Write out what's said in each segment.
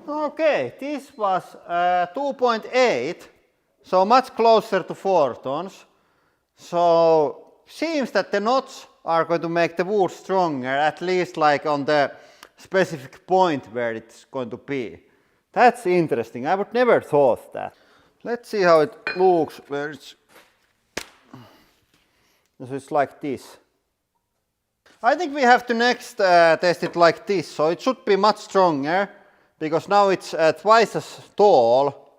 Okay, this was 2.8, so much closer to 4 tons. So seems that the knots are going to make the wood stronger, at least like on the specific point where it's going to be. That's interesting. I would never thought that. Let's see how it looks where it's. So it's like this. I think we have to next test it like this, so it should be much stronger because now it's twice as tall.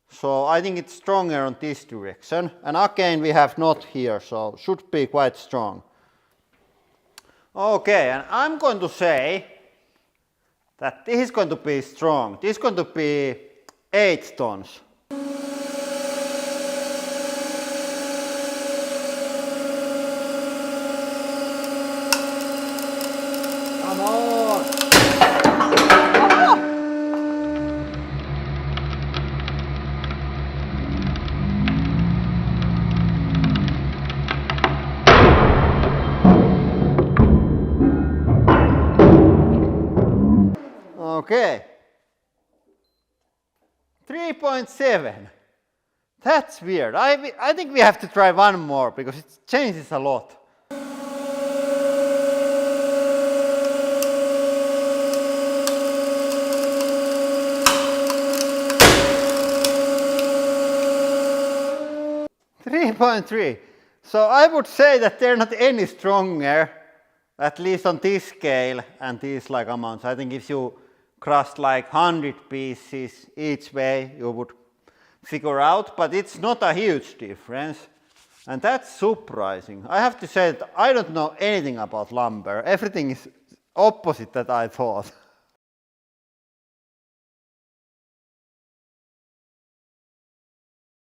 So I think it's stronger on this direction, and again we have knot here, so should be quite strong. Okay, and I'm going to say that this is going to be strong. This is going to be 8 tons. Come on! Okay, 3.7. That's weird. I think we have to try one more because it changes a lot. .3. So I would say that they're not any stronger, at least on this scale and these like amounts. I think if you crushed like 100 pieces each way, you would figure out, but it's not a huge difference. And that's surprising. I have to say that I don't know anything about lumber. Everything is opposite that I thought.